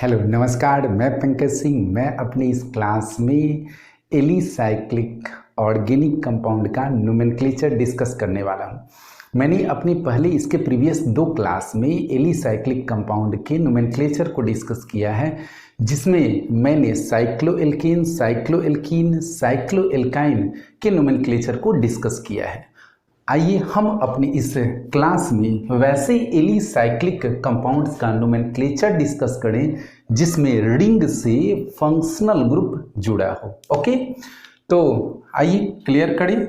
Hello नमस्कार, मैं पंकज सिंह। मैं अपनी इस क्लास में एलिसाइक्लिक ऑर्गेनिक कंपाउंड का नोमेनक्लेचर डिस्कस करने वाला हूँ। मैंने अपनी पहले इसके प्रीवियस 2 क्लास में एलिसाइक्लिक कंपाउंड के नोमेनक्लेचर को डिस्कस किया है, जिसमें मैंने साइक्लोएल्केन, साइक्लोएल्कीन, साइक्लोएल्काइन के नोमेनक्लेचर को डिस्कस किया है। आइए हम अपनी इस क्लास में वैसे एलिसाइक्लिक कंपाउंड्स का नोमेनक्लेचर डिस्कस करें जिसमें रिंग से फंक्शनल ग्रुप जुड़ा हो। ओके, तो आइए क्लियर करें।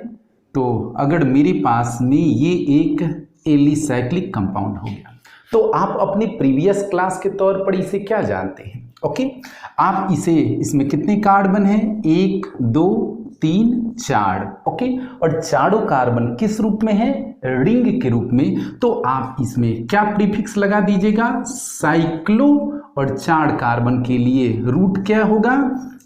तो अगर मेरे पास में ये एक एलिसाइक्लिक कंपाउंड हो गया, तो आप अपनी प्रीवियस क्लास के तौर पर इसे क्या जानते हैं? ओके, आप इसमें कितने कार्बन हैं? 1 2 3 4। ओके, और चारों कार्बन किस रूप में है? रिंग के रूप में। तो आप इसमें क्या प्रीफिक्स लगा दीजिएगा? साइक्लो, और 4 कार्बन के लिए रूट क्या होगा?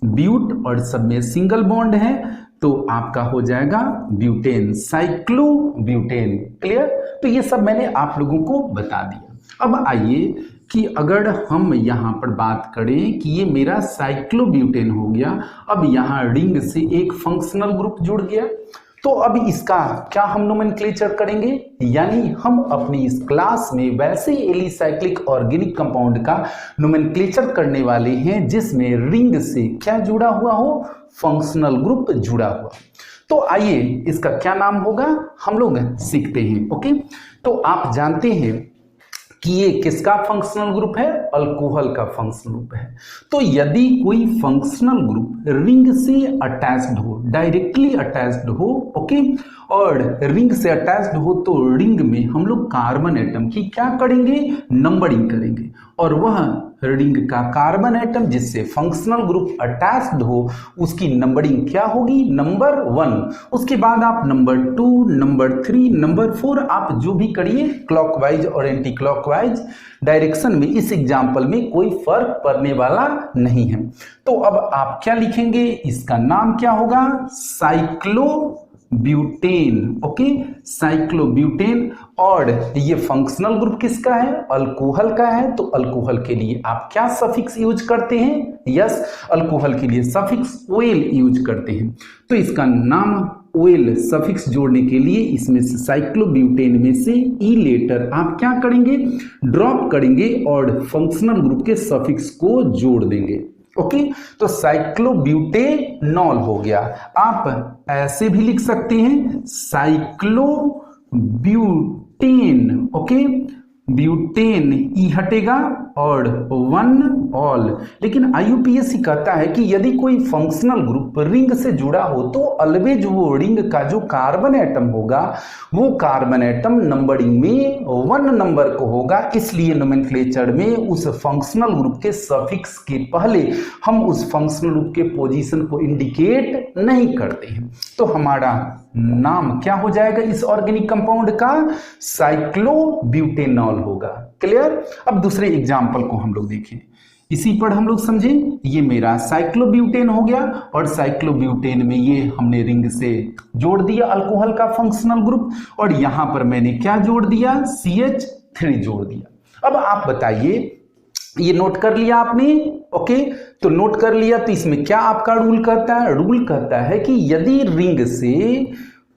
ब्यूट, और सब में सिंगल बॉन्ड है तो आपका हो जाएगा ब्यूटेन, साइक्लो ब्यूटेन। क्लियर? तो ये सब मैंने आप लोगों को बता दिया। अब आइए कि अगर हम यहाँ पर बात करें कि ये मेरा साइक्लोब्यूटेन हो गया, अब यहाँ रिंग से एक फंक्शनल ग्रुप जुड़ गया, तो अब इसका क्या हम नोमेनक्लेचर करेंगे? यानी हम अपनी इस क्लास में वैसे एलिसाइक्लिक ऑर्गेनिक कंपाउंड का नोमेनक्लेचर करने वाले हैं जिसमें रिंग से क्या जुड़ा हुआ हो? फंक्शनल ग्रुप जुड़ा हुआ। तो आइए इसका क्या नाम होगा हम लोग सीखते हैं। ओके, तो आप जानते हैं कि ये किसका फंक्शनल ग्रुप है? अल्कोहल का फंक्शनल ग्रुप है। तो यदि कोई फंक्शनल ग्रुप रिंग से अटैच्ड हो, डायरेक्टली अटैच्ड हो, ओके, और रिंग से अटैच्ड हो, तो रिंग में हम लोग कार्बन एटम की क्या करेंगे? नंबरिंग करेंगे, और वह रिंग का कार्बन एटम जिससे फंक्शनल ग्रुप अटैच्ड हो उसकी नंबरिंग क्या होगी? नंबर 1। उसके बाद आप नंबर 2, नंबर 3, नंबर 4 आप जो भी करिए, क्लॉकवाइज और एंटी क्लॉकवाइज डायरेक्शन में इस एग्जाम्पल में कोई फर्क पड़ने वाला नहीं है। तो अब आप क्या लिखेंगे? इसका नाम क्या होगा? Cyclo butane. Okay, cyclobutane. और ये फंक्शनल ग्रुप किसका है? अल्कोहल का है। तो अल्कोहल के लिए आप क्या सफिक्स यूज करते हैं? यस, अल्कोहल के लिए सफिक्स ओएल यूज करते हैं। तो इसका नाम ओएल सफिक्स जोड़ने के लिए इसमें से साइक्लोब्यूटेन में से ई लेटर आप क्या करेंगे? ड्रॉप करेंगे और फंक्शनल ग्रुप के सफिक्स को जोड़ देंगे। ओके, तो साइक्लोब्यूटेनॉल हो गया। आप ऐसे भी लिख सकते हैं साइक्लोब्यूटेन। ओके, ब्यूटेन ई हटेगा और 1 ऑल। लेकिन आईयूपीएससी कहता है कि यदि कोई फंक्शनल ग्रुप रिंग से जुड़ा हो तो ऑलवेज वो रिंग का जो कार्बन एटम होगा वो कार्बन एटम नंबरिंग में 1 नंबर को होगा। इसलिए नोमेनक्लेचर में उस फंक्शनल ग्रुप के सफिक्स के पहले हम उस फंक्शनल ग्रुप के पोजीशन को इंडिकेट नहीं करते हैं। तो हमारा नाम क्या हो जाएगा इस ऑर्गेनिक कंपाउंड का? साइक्लोब्यूटेनॉल होगा। क्लियर? अब दूसरे एग्जाम्पल को हम लोग देखें, इसी पर हम लोग समझें। ये मेरा साइक्लोब्यूटेन हो गया, और साइक्लोब्यूटेन में ये हमने रिंग से जोड़ दिया अल्कोहल का फंक्शनल ग्रुप, और यहां पर मैंने क्या जोड़ दिया? CH3 जोड़ दिया। अब आप बताइए, ये नोट कर लिया आपने? ओके, तो नोट कर लिया, तो इसमें क्या आपका रूल कहता है? रूल कहता है कि यदि रिंग से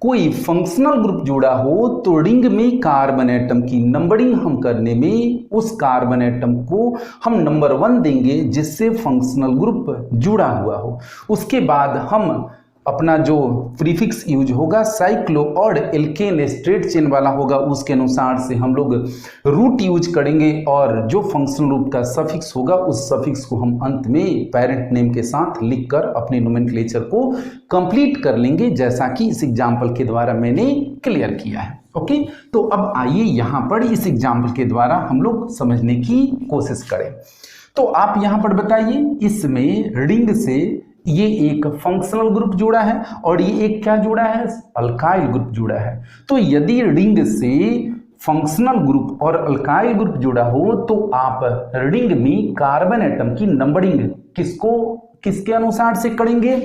कोई फंक्शनल ग्रुप जुड़ा हो तो रिंग में कार्बन एटम की नंबरिंग हम करने में उस कार्बन एटम को हम नंबर 1 देंगे जिससे फंक्शनल ग्रुप जुड़ा हुआ हो। उसके बाद हम अपना जो प्रीफिक्स यूज होगा साइक्लो और एल्केन स्ट्रेट चेन वाला होगा, उसके अनुसार से हम लोग रूट यूज करेंगे, और जो फंक्शनल ग्रुप का सफिक्स होगा उस सफिक्स को हम अंत में पेरेंट नेम के साथ लिखकर अपने नोमेनक्लेचर को कंप्लीट कर लेंगे, जैसा कि इस एग्जाम्पल के द्वारा मैंने क्लियर किया है। ओके, तो अब आइए यहाँ पर इस एग्जाम्पल के द्वारा हम लोग समझने की कोशिश करें। तो आप यहाँ पर बताइए, इसमें रिंग से ये एक फंक्शनल ग्रुप जुड़ा है और ये एक क्या जुड़ा है? अल्काइल ग्रुप जुड़ा है। तो यदि रिंग से फंक्शनल ग्रुप और अल्काइल ग्रुप जुड़ा हो तो आप रिंग में कार्बन एटम की नंबरिंग किसके अनुसार से करेंगे?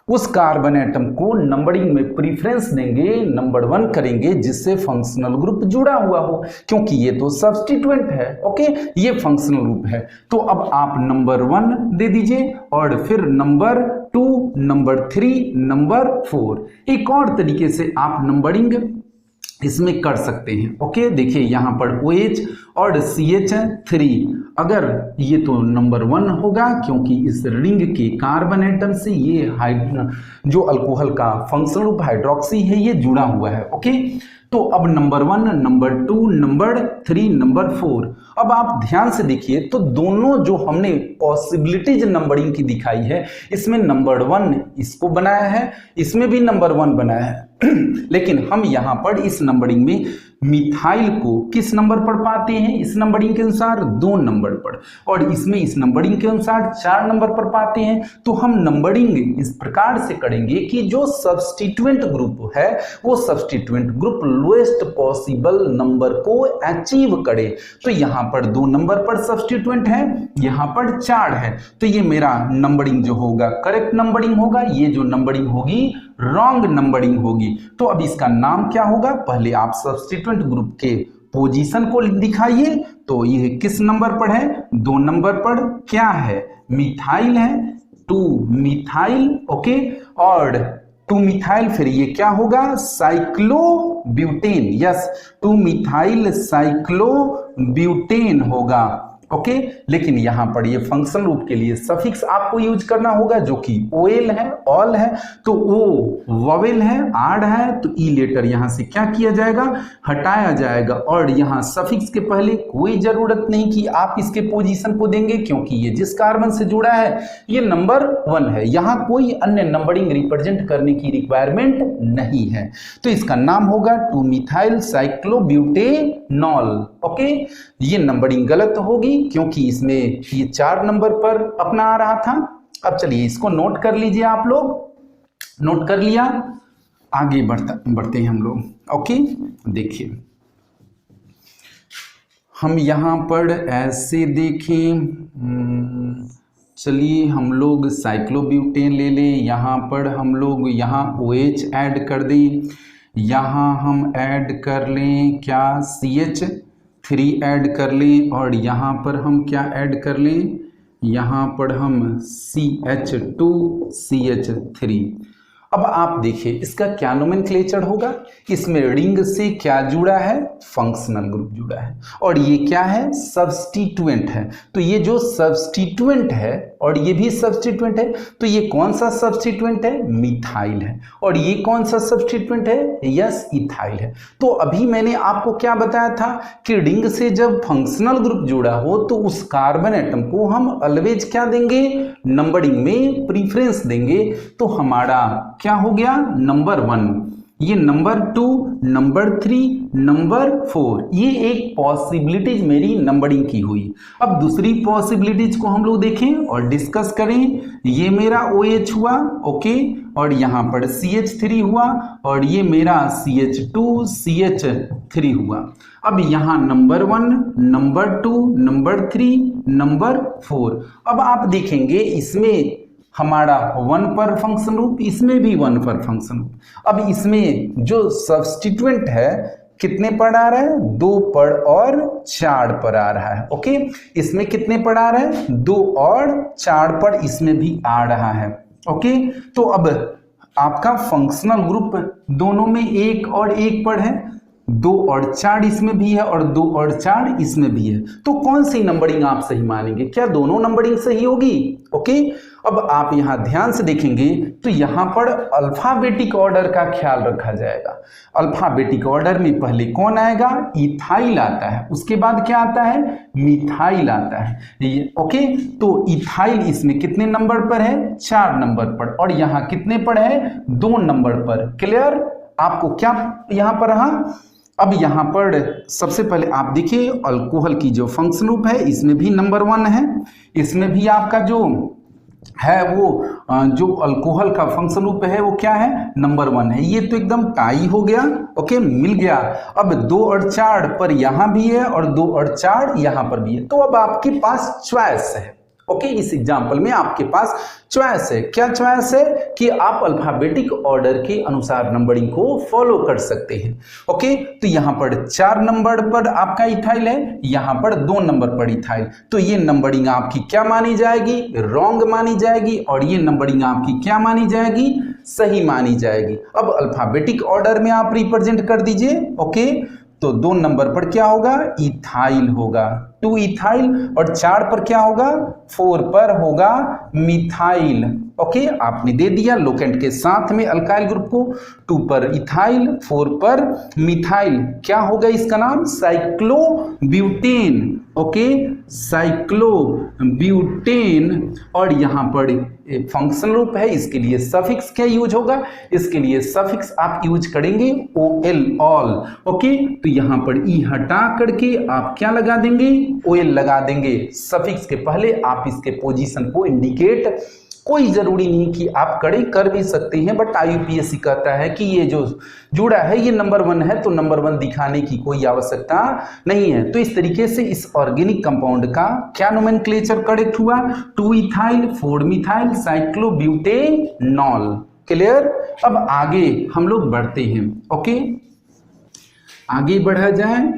उस कार्बन एटम को नंबरिंग में प्रीफरेंस देंगे, नंबर 1 करेंगे जिससे फंक्शनल ग्रुप जुड़ा हुआ हो, क्योंकि ये तो सब्स्टिट्यूएंट है। ओके, ये फंक्शनल ग्रुप है। तो अब आप नंबर 1 दे दीजिए और फिर नंबर 2, नंबर 3, नंबर 4। एक और तरीके से आप नंबरिंग इसमें कर सकते हैं। ओके, देखिए यहाँ पर OH और CH3, अगर ये तो नंबर 1 होगा क्योंकि इस रिंग के कार्बन एटम से ये जो अल्कोहल का फंक्शनल ग्रुप हाइड्रोक्सी है ये जुड़ा हुआ है। ओके, तो अब नंबर 1, नंबर 2, नंबर 3, नंबर 4। अब आप ध्यान से देखिए तो दोनों जो हमने पॉसिबिलिटीज नंबरिंग की दिखाई है, इसमें नंबर 1 इसको बनाया है, इसमें भी नंबर 1 बनाया है लेकिन हम यहाँ पर इस नंबरिंग में मिथाइल को किस नंबर पर पाते हैं? इस नंबरिंग के अनुसार 2 नंबर पर, और इसमें इस नंबरिंग के अनुसार 4 नंबर पर पाते हैं। तो हम नंबरिंग इस प्रकार से करेंगे कि जो सब्स्टिट्यूएंट ग्रुप है वो substituent group lowest possible number को अचीव करे। तो यहाँ पर 2 नंबर पर सब्स्टिट्यूएंट है, यहाँ पर 4 है, तो ये मेरा नंबरिंग जो होगा करेक्ट नंबरिंग होगा। ये जो नंबरिंग होगी रॉन्ग नंबरिंग होगी। तो अब इसका नाम क्या होगा? पहले आप सब्स्टिट्यूएंट ग्रुप के पोजीशन को दिखाइए। तो ये किस नंबर पर है? 2 नंबर पर। क्या है? मिथाइल है, 2 मिथाइल। ओके, और 2 मिथाइल, फिर ये क्या होगा? साइक्लोब्यूटेन। यस, 2 मिथाइल साइक्लोब्यूटेन होगा। ओके, लेकिन यहां पर ये फंक्शनल ग्रुप के लिए सफिक्स आपको यूज करना होगा जो कि ओएल है, ऑल है, तो ओ वोवेल है, आड है, तो ई लेटर यहां से क्या किया जाएगा? हटाया जाएगा। और यहां सफिक्स के पहले कोई जरूरत नहीं कि आप इसके पोजीशन को देंगे, क्योंकि ये जिस कार्बन से जुड़ा है ये नंबर 1 है, यहां कोई अन्य नंबरिंग रिप्रेजेंट करने की रिक्वायरमेंट नहीं है। तो इसका नाम होगा 2 मिथाइल साइक्लोब्यूटेनॉल। ओके, ये नंबरिंग गलत होगी क्योंकि इसमें ये 4 नंबर पर अपना आ रहा था। अब चलिए इसको नोट कर लीजिए, आप लोग नोट कर लिया, आगे बढ़ते हैं हम लोग। ओके, देखिए हम यहां पर ऐसे देखें, चलिए हम लोग साइक्लोब्यूटेन ले लें, यहाँ पर हम लोग यहाँ OH ऐड कर दें, यहाँ हम ऐड कर लें क्या? CH3 ऐड कर लें, और यहाँ पर हम क्या ऐड कर लें? यहाँ पर हम CH2 CH3। अब आप देखिए इसका क्या नोमेनक्लेचर होगा? इसमें रिंग से क्या जुड़ा है? फंक्शनल ग्रुप जुड़ा है, और ये क्या है? सब्स्टिट्यूएंट है। तो ये जो सब्स्टिट्यूएंट है और ये भी सब्स्टिट्यूएंट है, तो ये कौन सा सब्स्टिट्यूएंट है? मिथाइल है। और ये कौन सा सब्स्टिट्यूएंट है? यस, इथाइल है। तो अभी मैंने आपको क्या बताया था कि रिंग से जब फंक्शनल ग्रुप जुड़ा हो तो उस कार्बन एटम को हम ऑलवेज क्या देंगे? नंबरिंग में प्रीफरेंस देंगे। तो हमारा क्या हो गया? नंबर 1, ये नंबर 2, नंबर 3, नंबर 4। ये एक पॉसिबिलिटीज मेरी नंबरिंग की हुई। अब दूसरी पॉसिबिलिटीज को हम लोग देखें और डिस्कस करें। ये मेरा OH हुआ, ओके, और यहाँ पर CH3 हुआ, और ये मेरा CH2 CH3 हुआ। अब यहाँ नंबर 1, नंबर 2, नंबर 3, नंबर 4। अब आप देखेंगे इसमें हमारा 1 पर फंक्शन ग्रुप, इसमें भी 1 पर फंक्शन ग्रुप। अब इसमें जो सब्स्टिट्यूएंट है कितने पर आ रहा है? 2 पर और 4 पर आ रहा है। ओके, इसमें कितने पर आ रहा है? 2 और 4 पर इसमें भी आ रहा है। ओके, तो अब आपका फंक्शनल ग्रुप दोनों में 1 और 1 पर है, 2 और 4 इसमें भी है और 2 और 4 इसमें भी है। तो कौन सी नंबरिंग आप सही मानेंगे? क्या दोनों नंबरिंग सही होगी? ओके, अब आप यहां ध्यान से देखेंगे तो यहां पर अल्फाबेटिक ऑर्डर का ख्याल रखा जाएगा। अल्फाबेटिक ऑर्डर में पहले कौन आएगा? इथाइल आता है, उसके बाद क्या आता है? मिथाइल आता है। ओके, तो इथाइल इसमें कितने नंबर पर है? 4 नंबर पर, और यहां कितने पर है? 2 नंबर पर। क्लियर? आपको क्या यहां पर रहा? अब यहां पर सबसे पहले आप देखिए अल्कोहल की जो फंक्शन ग्रुप है इसमें भी नंबर 1 है, इसमें भी आपका जो है वो जो अल्कोहल का फंक्शन ग्रुप है वो क्या है? नंबर 1 है। ये तो एकदम टाई हो गया। ओके, मिल गया। अब 2 और 4 पर यहां भी है और 2 और 4 यहां पर भी है। तो अब आपके पास चॉइस है। ओके, इस एग्जाम्पल में आपके पास चॉइस है। क्या चॉइस है कि आप अल्फाबेटिक ऑर्डर के अनुसार नंबरिंग को फॉलो कर सकते हैं। ओके, तो यहाँ पर 4 नंबर पर आपका इथाइल है, यहाँ पर 2 नंबर पर इथाइल, तो ये नंबरिंग आपकी क्या मानी जाएगी, रॉन्ग मानी जाएगी, और ये नंबरिंग आपकी क्या मानी जाएगी, सही मानी जाएगी। अब अल्फाबेटिक ऑर्डर में आप रिप्रेजेंट कर दीजिए। ओके, तो 2 नंबर पर क्या होगा, इथाइल होगा, 2 इथाइल, और 4 पर क्या होगा, 4 पर होगा मिथाइल। ओके, आपने दे दिया लोकेंट के साथ में अल्काइल ग्रुप को, 2 पर इथाइल, 4 पर मिथाइल, क्या होगा इसका नाम, साइक्लोब्यूटेन। ओके, साइक्लोब्यूटेन, और यहाँ पर फंक्शनल रूप है, इसके लिए सफिक्स क्या यूज होगा, इसके लिए सफिक्स आप यूज करेंगे OL, ऑल। ओके, तो यहाँ पर ई हटा करके आप क्या लगा देंगे, OL लगा देंगे सफिक्स के पहले। आप इसके पोजीशन को इंडिकेट, कोई जरूरी नहीं कि आप कर भी सकते हैं, बट IUPAC कहता है कि ये जो जुड़ा है ये नंबर 1 है, तो नंबर 1 दिखाने की कोई आवश्यकता नहीं है। तो इस तरीके से इस ऑर्गेनिक कंपाउंड का क्या नोमेनक्लेचर करेक्ट हुआ, 2 इथाइल, 4 मिथाइल, साइक्लोब्यूटेनॉल। क्लियर। अब आगे हम लोग बढ़ते हैं। ओके, आगे बढ़ा जाए,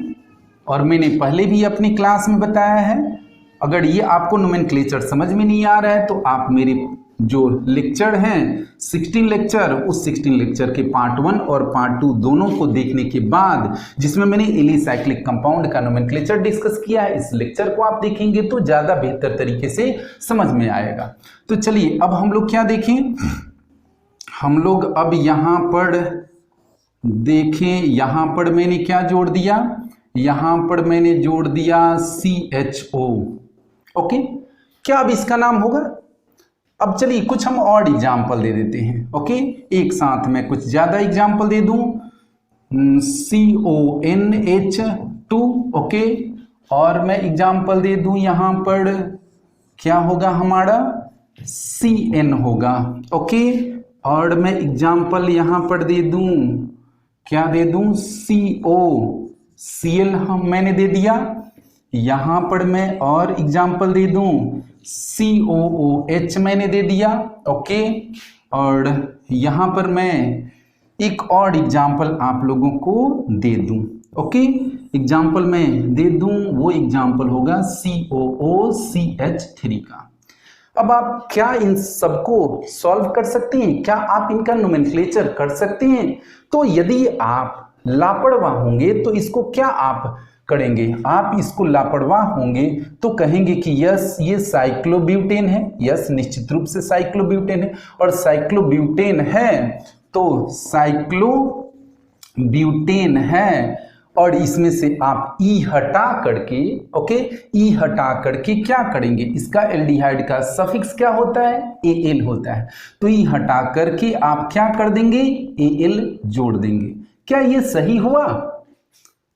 और मैंने पहले भी अपनी क्लास में बताया है, अगर ये आपको नोमेनक्लेचर समझ में नहीं आ रहा है तो आप मेरे जो लेक्चर हैं 16 लेक्चर, उस 16 लेक्चर के पार्ट 1 और पार्ट 2 दोनों को देखने के बाद, जिसमें मैंने एलिसाइक्लिक कंपाउंड का नोमेनक्लेचर डिस्कस किया है, इस लेक्चर को आप देखेंगे तो ज़्यादा बेहतर तरीके से समझ में आएगा। तो चलिए अब हम लोग क्या देखें, हम लोग अब यहाँ पर देखें, यहाँ पर मैंने क्या जोड़ दिया, यहाँ पर मैंने जोड़ दिया CHO। ओके, क्या अब इसका नाम होगा। अब चलिए कुछ हम और एग्जाम्पल दे देते हैं। ओके, एक साथ में कुछ ज्यादा एग्जाम्पल दे दूं, CONH2। ओके, और मैं एग्जाम्पल दे दूं यहाँ पर क्या होगा हमारा, CN होगा। ओके, और मैं एग्जाम्पल यहाँ पर दे दूं, क्या दे दूं, COCl हम मैंने दे दिया। यहाँ पर मैं और एग्जाम्पल दे दूं, COOH मैंने दे दिया। ओके, और यहाँ पर मैं एक और एग्जाम्पल आप लोगों को दे दूं। ओके, एग्जाम्पल मैं दे दूं, वो एग्जाम्पल होगा COOCH3 का। अब आप क्या इन सबको सॉल्व कर सकते हैं, क्या आप इनका नोमेनक्लेचर कर सकते हैं। तो यदि आप लापरवाह होंगे तो इसको क्या आप करेंगे, आप इसको लापरवाह होंगे तो कहेंगे कि यस ये साइक्लोब्यूटेन है, यस निश्चित रूप से साइक्लोब्यूटेन है, और साइक्लोब्यूटेन है तो साइक्लोब्यूटेन है, और इसमें से आप ई हटा करके, ओके, ई हटा करके क्या करेंगे, इसका एल्डिहाइड का सफिक्स क्या होता है, AL होता है, तो ई हटा करके आप क्या कर देंगे, AL जोड़ देंगे। क्या ये सही हुआ,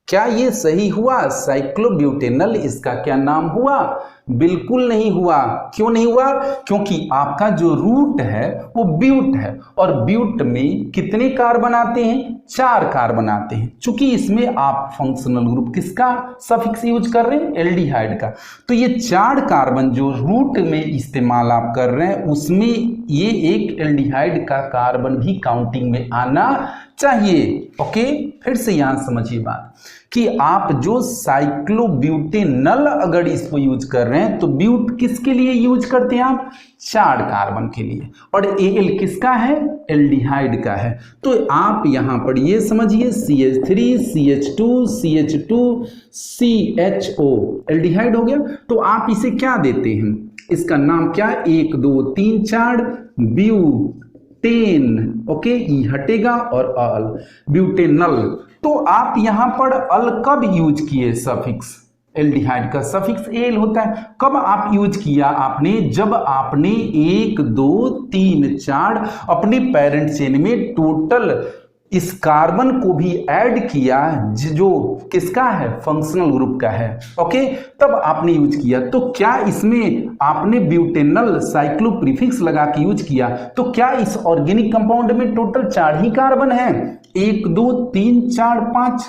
क्या ये सही हुआ, साइक्लोब्यूटेनल इसका क्या नाम हुआ, बिल्कुल नहीं हुआ। क्यों नहीं हुआ, क्योंकि आपका जो रूट है वो ब्यूट है, और ब्यूट में कितने कार्बन आते हैं, 4 कार्बन आते हैं। चूंकि इसमें आप फंक्शनल ग्रुप किसका सफिक्स यूज कर रहे हैं, एल्डिहाइड का, तो ये 4 कार्बन जो रूट में इस्तेमाल आप कर रहे हैं उसमें ये एक एल्डिहाइड का कार्बन भी काउंटिंग में आना चाहिए। ओके, फिर से यहां समझिए बात कि आप जो साइक्लोब्यूटेनल अगर इसको यूज कर रहे हैं तो ब्यूट किसके लिए यूज करते हैं आप, 4 कार्बन के लिए, और AL किसका है, एल्डिहाइड का है। तो आप यहां पर ये समझिए CH3 CH2 CH2 CHO aldehyde हो गया। तो आप इसे क्या देते हैं, इसका नाम क्या, 1 2 3 4 ब्यूटेन। ओके, ई हटेगा और अल, ब्यूटेनल। तो आप यहां पर अल कब यूज किए, सफिक्स एल्डिहाइड का सफिक्स AL होता है, कब आप यूज किया आपने, जब आपने 1 2 3 4 अपने पेरेंट चेन में टोटल इस कार्बन को भी ऐड किया जो किसका है, फंक्शनल ग्रुप का है। ओके, तब आपने यूज किया। तो क्या इसमें आपने ब्यूटेनल साइक्लो प्रीफिक्स लगा के यूज किया, तो क्या इस ऑर्गेनिक कंपाउंड में टोटल 4 ही कार्बन है, 1 2 3 4 5,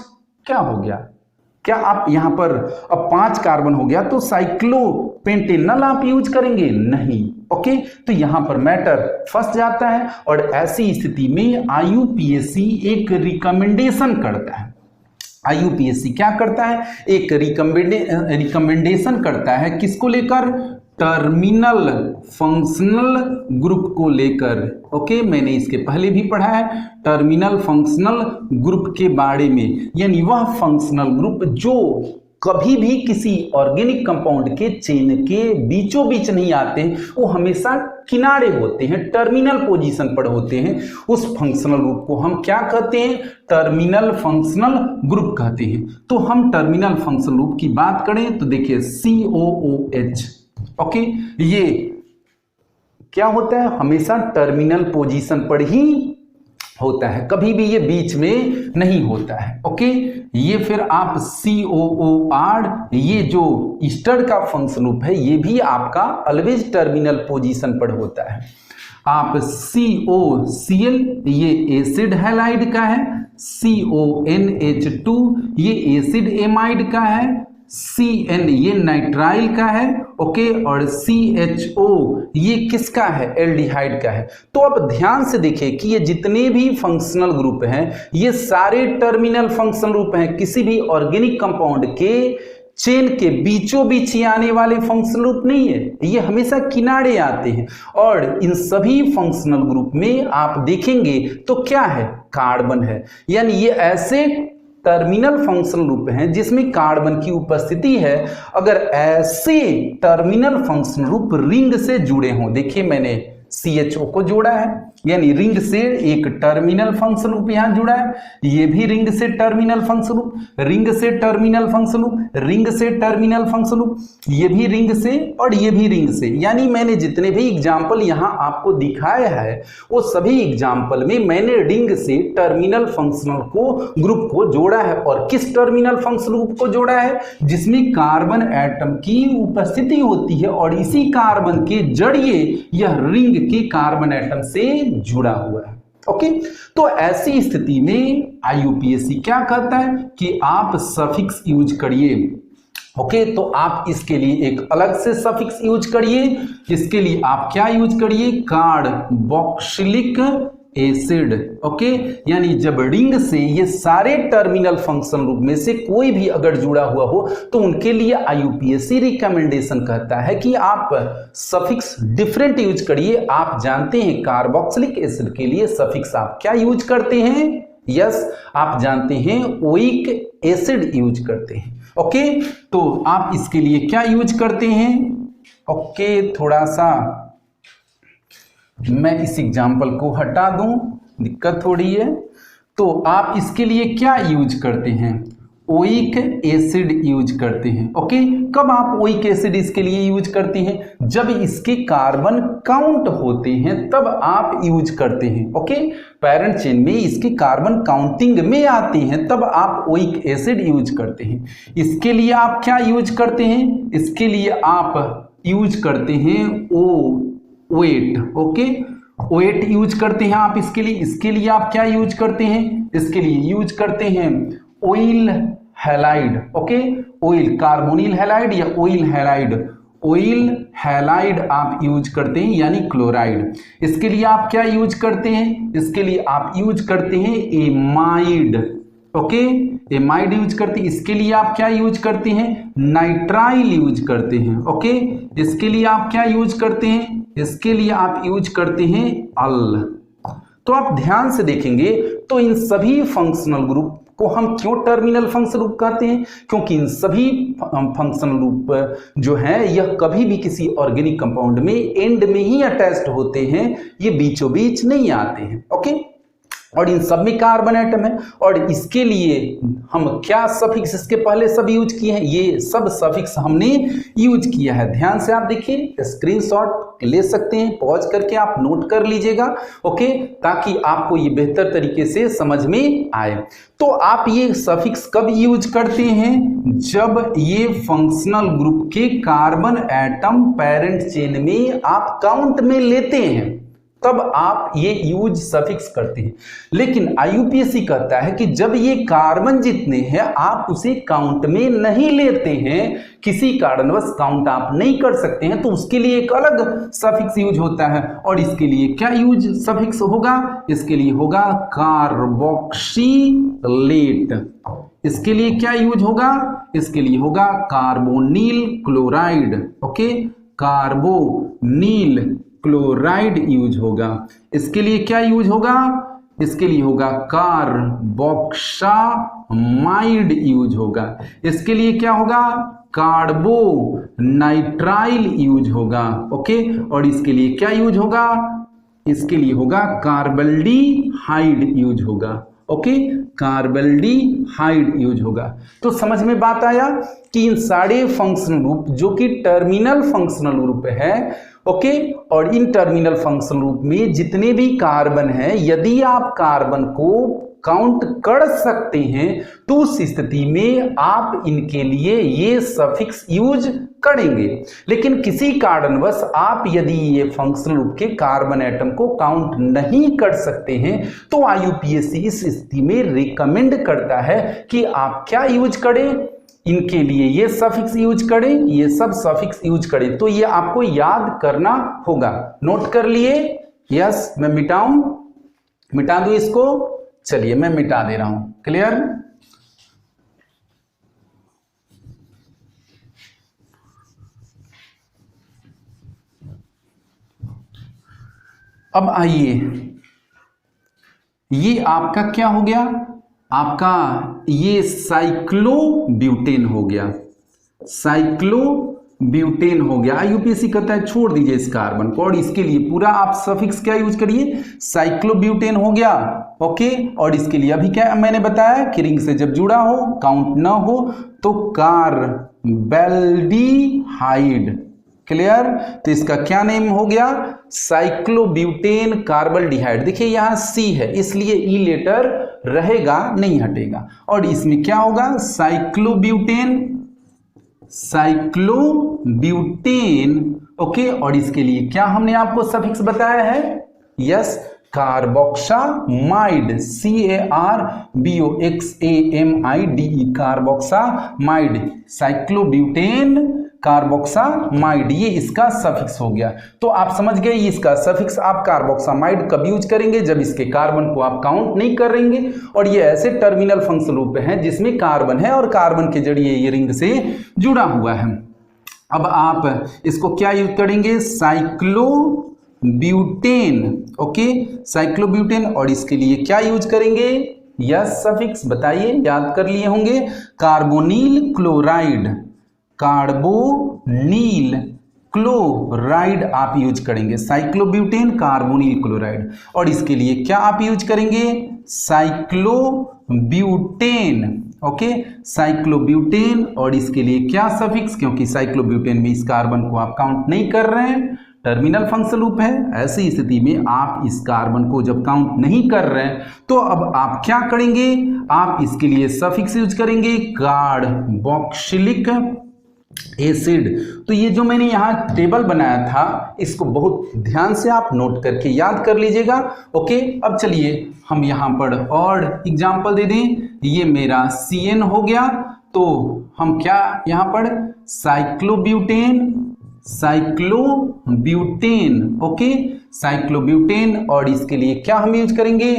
क्या हो गया, क्या आप यहां पर अब 5 कार्बन हो गया तो साइक्लोपेंटेनल आप यूज करेंगे? नहीं। ओके, तो यहां पर मैटर फंस जाता है और ऐसी स्थिति में IUPAC एक रिकमेंडेशन करता है। IUPAC क्या करता है? एक रिकमेंडेशन करता है किसको लेकर? टर्मिनल फंक्शनल ग्रुप को लेकर। ओके, मैंने इसके पहले भी पढ़ा है टर्मिनल फंक्शनल ग्रुप के बारे में, यानी वह फंक्शनल ग्रुप जो कभी भी किसी ऑर्गेनिक कंपाउंड के चेन के बीचों बीच नहीं आते, वो हमेशा किनारे होते हैं, टर्मिनल पोजीशन पर होते हैं। उस फंक्शनल ग्रुप को हम क्या कहते हैं? टर्मिनल फंक्शनल ग्रुप कहते हैं। तो हम टर्मिनल फंक्शनल ग्रुप की बात करें तो देखिए COOH, ओके, ये क्या होता है? हमेशा टर्मिनल पोजीशन पर ही होता है, कभी भी ये बीच में नहीं होता है। ओके, ये फिर आप COOR, ये जो ईस्टर का फंक्शन ग्रुप है, ये भी आपका ऑलवेज टर्मिनल पोजीशन पर होता है। आप COCl, ये एसिड हैलाइड का है, CONH2 ये एसिड एमाइड का है, CN ये नाइट्राइल का है, ओके, और CHO ये किसका है? एल्डिहाइड का है। तो अब ध्यान से देखिए कि ये जितने भी फंक्शनल ग्रुप हैं ये सारे टर्मिनल फंक्शनल ग्रुप हैं, किसी भी ऑर्गेनिक कंपाउंड के चेन के बीचों बीच ही आने वाले फंक्शनल ग्रुप नहीं है, ये हमेशा किनारे आते हैं। और इन सभी फंक्शनल ग्रुप में आप देखेंगे तो क्या है? कार्बन है, यानी ये ऐसे टर्मिनल फंक्शनल ग्रुप हैं जिसमें कार्बन की उपस्थिति है। अगर ऐसे टर्मिनल फंक्शनल ग्रुप रिंग से जुड़े हों, देखिए मैंने CHO को जोड़ा है, यानी रिंग से एक टर्मिनल फंक्शनल ग्रुप यहां जुड़ा है, ये भी रिंग से टर्मिनल फंक्शनल ग्रुप, रिंग से टर्मिनल फंक्शनल ग्रुप, रिंग से टर्मिनल फंक्शनल ग्रुप, ये भी रिंग से और ये भी रिंग से। यानी मैंने जितने भी एग्जाम्पल यहां आपको दिखाया है वो सभी एग्जाम्पल में मैंने रिंग से टर्मिनल फंक्शनल ग्रुप को जोड़ा है। और किस टर्मिनल फंक्शनल ग्रुप को जोड़ा है? जिसमें कार्बन एटम की उपस्थिति होती है और इसी कार्बन के जरिए यह रिंग के कार्बन एटम से जुड़ा हुआ है। ओके, तो ऐसी स्थिति में IUPAC क्या कहता है कि आप सफिक्स यूज करिए। ओके, तो आप इसके लिए एक अलग से सफिक्स यूज करिए। इसके लिए आप क्या यूज करिए? Carboxylic acid. ओके, यानी जब रिंग से ये सारे टर्मिनल फंक्शनल ग्रुप में से कोई भी अगर जुड़ा हुआ हो तो उनके लिए IUPAC रिकमेंडेशन कहता है कि आप सफिक्स डिफरेंट यूज करिए। आप जानते हैं कार्बोक्सिलिक एसिड के लिए सफिक्स आप क्या यूज करते हैं? यस, आप जानते हैं ओइक एसिड यूज करते हैं। ओके, तो आप इसके लिए क्या यूज करते हैं? ओके, थोड़ा सा मैं इस एग्जाम्पल को हटा दूं, दिक्कत थोड़ी है। तो आप इसके लिए क्या यूज करते हैं? ओइक एसिड यूज करते हैं। ओके, कब आप ओइक एसिड इसके लिए यूज करते हैं? जब इसके कार्बन काउंट होते हैं तब आप यूज करते हैं। ओके, पैरेंट चेन में इसके कार्बन काउंटिंग में आते हैं तब आप ओइक एसिड यूज करते हैं। इसके लिए आप क्या यूज करते हैं? इसके लिए आप यूज करते हैं OAT। ओके, OAT यूज करते हैं आप इसके लिए। इसके लिए आप क्या यूज करते हैं? इसके लिए यूज करते हैं oil halide. Okay, oil carbonyl halide या ऑयल हैलाइड, ऑयल हैलाइड आप यूज करते हैं, यानी क्लोराइड। इसके लिए आप क्या यूज करते हैं? इसके लिए आप यूज करते हैं एमाइड। ओके, एमाइड यूज करते हैं। इसके लिए आप क्या यूज करते हैं? नाइट्राइल यूज करते हैं। ओके, इसके लिए आप क्या यूज करते हैं? इसके लिए आप यूज करते हैं अल। तो आप ध्यान से देखेंगे तो इन सभी फंक्शनल ग्रुप को हम क्यों टर्मिनल फंक्शनल ग्रुप कहते हैं? क्योंकि इन सभी फंक्शनल ग्रुप जो है यह कभी भी किसी ऑर्गेनिक कंपाउंड में एंड में ही अटैच्ड होते हैं, ये बीचों बीच नहीं आते हैं। ओके, और इन सब में कार्बन एटम है। और इसके लिए हम क्या सफिक्स इसके पहले सब यूज किए हैं? ये सब सफिक्स हमने यूज किया है। ध्यान से आप देखिए, स्क्रीनशॉट ले सकते हैं, पॉज करके आप नोट कर लीजिएगा। ओके, ताकि आपको ये बेहतर तरीके से समझ में आए। तो आप ये सफिक्स कब यूज करते हैं? जब ये फंक्शनल ग्रुप के कार्बन एटम पेरेंट चेन में आप काउंट में लेते हैं, तब आप ये यूज सफिक्स करते हैं। लेकिन आईयूपीएसी कहता है कि जब ये कार्बन जितने हैं आप उसे काउंट में नहीं लेते हैं, किसी कारणवश काउंट आप नहीं कर सकते हैं, तो उसके लिए एक अलग सफिक्स यूज होता है। और इसके लिए क्या यूज सफिक्स होगा? इसके लिए होगा कार्बोक्सिलेट। इसके लिए क्या यूज होगा? इसके लिए होगा carbonyl chloride. Okay, carbonyl chloride use होगा। इसके लिए क्या यूज होगा? इसके लिए होगा कार्बोक्सामाइड यूज होगा। इसके लिए क्या होगा? कार्बोनाइट्राइल यूज होगा। ओके, और इसके लिए क्या यूज होगा? इसके लिए होगा कार्बल्डिहाइड यूज होगा। ओके, कार्बल्डिहाइड यूज होगा। तो समझ में बात आया कि इन सारे फंक्शनल ग्रुप जो कि टर्मिनल फंक्शनल ग्रुप है, ओके, और इन टर्मिनल फंक्शनल ग्रुप में जितने भी कार्बन हैं, यदि आप कार्बन को काउंट कर सकते हैं तो उस स्थिति में आप इनके लिए ये सफिक्स यूज करेंगे। लेकिन किसी कारणवश आप यदि ये फंक्शनल ग्रुप के कार्बन एटम को काउंट नहीं कर सकते हैं तो आईयूपीएसी इस स्थिति में रिकमेंड करता है कि आप क्या यूज करें, इनके लिए ये सफिक्स यूज करें, ये सब सफिक्स यूज करें। तो ये आपको याद करना होगा। नोट कर लिए? यस, मैं मिटा दूं इसको? चलिए मैं मिटा दे रहा हूं। क्लियर? अब आइए, ये आपका क्या हो गया? आपका ये साइक्लोब्यूटेन हो गया। साइक्लोब्यूटेन हो गया। आईयूपीएसी कहता है छोड़ दीजिए इस कार्बन को, और इसके लिए पूरा आप सफिक्स क्या यूज करिए? साइक्लोब्यूटेन हो गया। ओके, और इसके लिए अभी क्या मैंने बताया कि रिंग से जब जुड़ा हो, काउंट ना हो, तो कार्बल्डिहाइड। क्लियर? तो इसका क्या नेम हो गया? साइक्लोब्यूटेन कार्बल्डिहाइड। देखिए यहां सी है इसलिए ई लेटर रहेगा, नहीं हटेगा। और इसमें क्या होगा? साइक्लोब्यूटेन। ओके, और इसके लिए क्या हमने आपको सफिक्स बताया है? Yes, carboxamide. CARBOXAMIDE, carboxamide. Cyclobutane carboxamide, ये इसका सफिक्स हो गया। तो आप समझ गए इसका सफिक्स आप कार्बोक्सामाइड कब यूज करेंगे? जब इसके कार्बन को आप काउंट नहीं करेंगे। और ये ऐसे टर्मिनल फंक्शनल ग्रुप हैं जिसमें कार्बन है और कार्बन के जरिए ये रिंग से जुड़ा हुआ है। अब आप इसको क्या यूज करेंगे? साइक्लोब्यूटेन। Okay, cyclobutane. और इसके लिए क्या यूज करेंगे? यस, सफिक्स बताइए, याद कर लिए होंगे। Carbonyl chloride. कार्बोनिल क्लोराइड आप यूज करेंगे। Cyclobutane carbonyl chloride. और इसके लिए क्या आप यूज करेंगे? साइक्लोब्यूटेन। Okay, cyclobutane. और इसके लिए क्या सफिक्स? क्योंकि साइक्लोब्यूटेन में इस कार्बन को आप काउंट नहीं कर रहे हैं, टर्मिनल फंक्शनल ग्रुप है, ऐसी स्थिति में आप इस कार्बन को जब काउंट नहीं कर रहे हैं तो अब आप क्या करेंगे? आप इसके लिए सफिक्स यूज करेंगे कार्बोक्सिलिक एसिड। तो ये जो मैंने यहाँ टेबल बनाया था इसको बहुत ध्यान से आप नोट करके याद कर लीजिएगा। ओके, अब चलिए हम यहाँ पर और एग्जांपल दे दें। ये मेरा CN हो गया, तो हम क्या यहाँ पर साइक्लोब्यूटेन। Okay, cyclobutane. और इसके लिए क्या हम यूज करेंगे?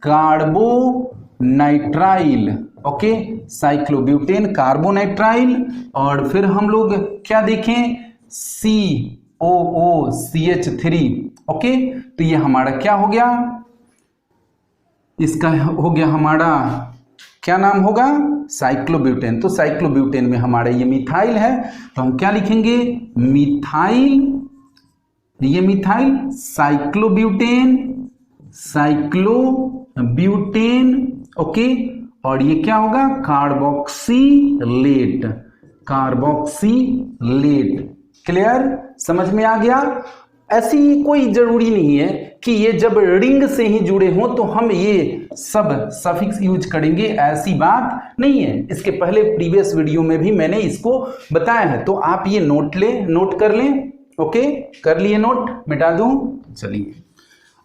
कार्बोनाइट्राइल। Okay, cyclobutane carbonitrile. और फिर हम लोग क्या देखें? COOCH3। ओके, तो ये हमारा क्या हो गया? इसका हो गया हमारा क्या नाम होगा? साइक्लोब्यूटेन। तो साइक्लोब्यूटेन में हमारा ये मिथाइल है, तो हम क्या लिखेंगे? मिथाइल। ये मिथाइल साइक्लोब्यूटेन। ओके, और ये क्या होगा? कार्बोक्सिलेट। क्लियर? समझ में आ गया? ऐसी कोई जरूरी नहीं है कि ये जब रिंग से ही जुड़े हों तो हम ये सब सफिक्स यूज करेंगे, ऐसी बात नहीं है। इसके पहले प्रीवियस वीडियो में भी मैंने इसको बताया है, तो आप ये नोट कर लें। ओके, कर लिए नोट? मिटा दूं? चलिए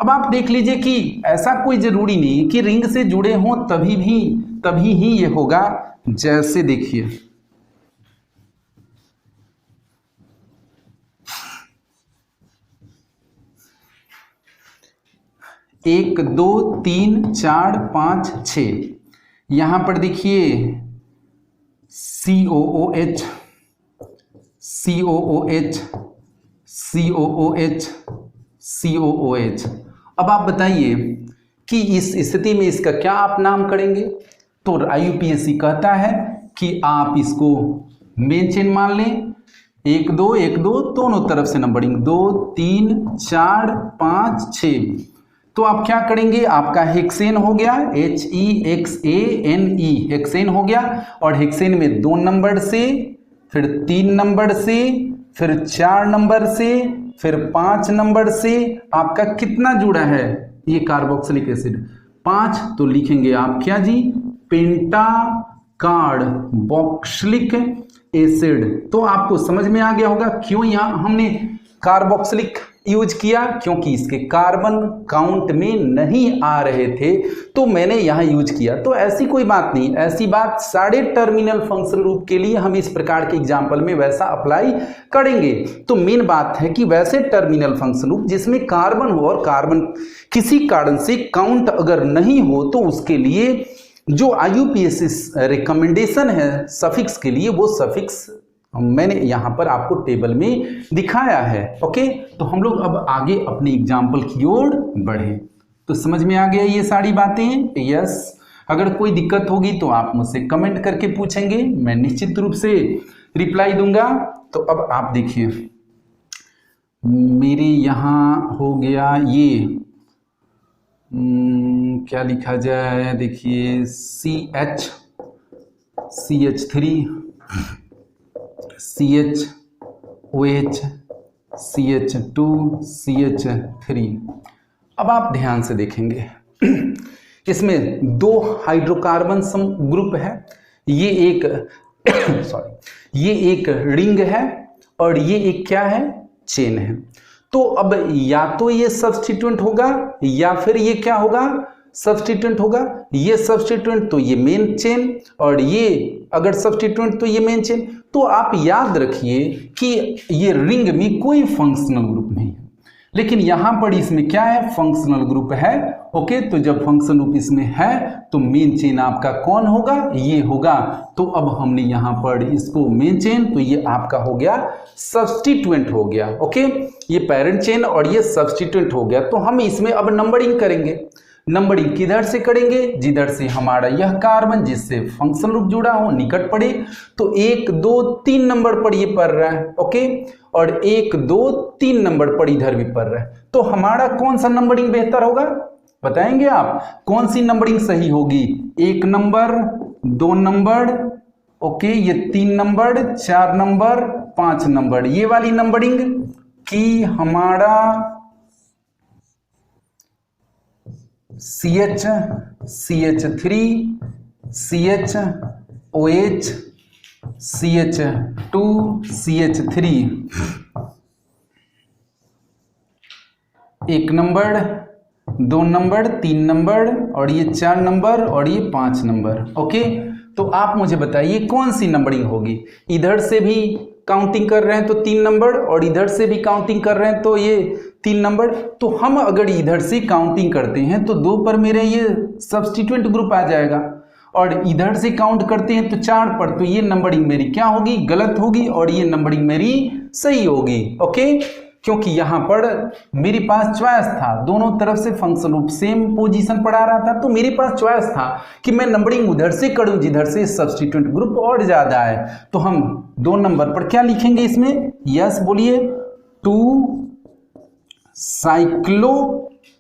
अब आप देख लीजिए कि ऐसा कोई जरूरी नहीं कि रिंग से जुड़े हों तभी ही ये होगा। जैसे देखिए 1 2 3 4 5 6, यहाँ पर देखिए COOH COOH COOH COOH। अब आप बताइए कि इस स्थिति में इसका क्या आप नाम करेंगे? तो IUPAC कहता है कि आप इसको मेन चेन मान लें, 1 2 1 2 दोनों तरफ से नंबरिंग 2 3 4 5 6। तो आप क्या करेंगे, आपका हेक्सेन हो गया, HEXANE हेक्सेन हो गया, और हेक्सेन में 2 नंबर से, फिर 3 नंबर से, फिर 4 नंबर से, फिर 5 नंबर से आपका कितना जुड़ा है ये कार्बोक्सिलिक एसिड 5। तो लिखेंगे आप क्या जी, पेंटा कार्बोक्सिलिक एसिड। तो आपको समझ में आ गया होगा क्यों यहाँ हमने कार्बोक्सिलिक यूज किया, क्योंकि इसके कार्बन काउंट में नहीं आ रहे थे तो मैंने यहां यूज किया। तो ऐसी कोई बात नहीं, ऐसी बात सारे टर्मिनल फंक्शनल ग्रुप के लिए हम इस प्रकार के एग्जाम्पल में वैसा अप्लाई करेंगे। तो मेन बात है कि वैसे टर्मिनल फंक्शनल ग्रुप जिसमें कार्बन हो और कार्बन किसी कारण से काउंट अगर नहीं हो तो उसके लिए जो IUPAC रिकमेंडेशन है सफिक्स के लिए, वो सफिक्स मैंने यहां पर आपको टेबल में दिखाया है। ओके, तो हम लोग अब आगे अपने एग्जाम्पल की ओर बढ़े। तो समझ में आ गया ये सारी बातें? यस। अगर कोई दिक्कत होगी तो आप मुझसे कमेंट करके पूछेंगे, मैं निश्चित रूप से रिप्लाई दूंगा। तो अब आप देखिए मेरे यहां हो गया ये क्या लिखा जाए, देखिए CH3 CHOH CH2 CH3। अब आप ध्यान से देखेंगे इसमें 2 हाइड्रोकार्बन ग्रुप है, ये एक ये एक रिंग है और ये एक क्या है, चेन है। तो अब या तो ये सब्स्टिट्यूएंट होगा या फिर ये क्या होगा, सब्स्टिट्यूएंट होगा। ये सब्स्टिट्यूएंट तो ये मेन चेन, और ये अगर सब्स्टिट्यूएंट तो ये मेन चेन। तो आप याद रखिए कि ये रिंग में कोई फंक्शनल ग्रुप नहीं है, लेकिन यहां पर इसमें क्या है, फंक्शनल ग्रुप है। ओके, तो जब फंक्शनल ग्रुप इसमें है तो मेन चेन आपका कौन होगा, ये होगा। तो अब हमने यहां पर इसको मेन चेन, तो ये आपका हो गया सब्स्टिट्यूएंट हो गया। ओके, ये पेरेंट चेन और ये सब्स्टिट्यूएंट हो गया। तो हम इसमें अब नंबरिंग करेंगे। नंबरिंग किधर से करेंगे, जिधर से हमारा यह कार्बन जिससे फंक्शनल ग्रुप जुड़ा हो निकट पड़े। तो 1 2 3 नंबर पर ये पड़ रहा है। ओके, और 1 2 3 नंबर पर इधर भी पड़ रहा है। तो हमारा कौन सा नंबरिंग बेहतर होगा, बताएंगे आप? कौन सी नंबरिंग सही होगी? 1 नंबर, 2 नंबर, ओके, ये 3 नंबर, 4 नंबर, 5 नंबर, ये वाली नंबरिंग की हमारा CH CH3 CHOH CH2 CH3, 1 number, 2 number, 3 number, और ये 4 नंबर, और ये 5 नंबर। ओके, तो आप मुझे बताइए कौन सी नंबरिंग होगी? इधर से भी काउंटिंग कर रहे हैं तो 3 नंबर, और इधर से भी काउंटिंग कर रहे हैं तो ये 3 नंबर। तो हम अगर इधर से काउंटिंग करते हैं तो 2 पर मेरे ये सब्स्टिट्यूएंट ग्रुप आ जाएगा, और इधर से काउंट करते हैं तो 4 पर, तो ये नंबरिंग मेरी क्या होगी, गलत होगी, और ये नंबरिंग मेरी सही होगी। ओके, क्योंकि यहां पर मेरे पास चॉइस था, दोनों तरफ से फंक्शन ग्रुप सेम पोजीशन पर आ रहा था, तो मेरे पास चॉइस था कि मैं नंबरिंग उधर से करूं जिधर से सब्स्टिट्यूएंट ग्रुप और ज्यादा है। तो हम 2 नंबर पर क्या लिखेंगे इसमें? यस बोलिए, 2 साइक्लो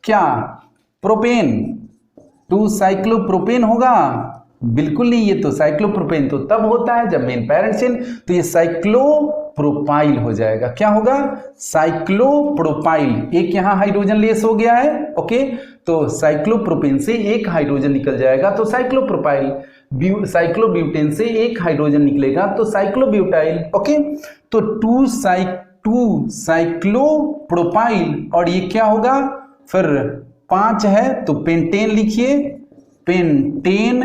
क्या, प्रोपेन, 2 साइक्लोप्रोपेन होगा? बिल्कुल नहीं, ये तो साइक्लोप्रोपेन तो तब होता है जब मेन पेरेंट चेन, तो ये साइक्लोप्रोपाइल हो जाएगा। क्या होगा? साइक्लोप्रोपाइल। एक यहां हाइड्रोजन लेस हो गया है। ओके, तो साइक्लोप्रोपेन से 1 हाइड्रोजन निकल जाएगा तो साइक्लोप्रोपाइल, साइक्लोब्यूटेन से 1 हाइड्रोजन निकलेगा तो साइक्लोब्यूटाइल। ओके, तो 2 साइक्लोप्रोपाइल, और ये क्या होगा? फिर 5 है तो पेंटेन लिखिए, पेंटेन।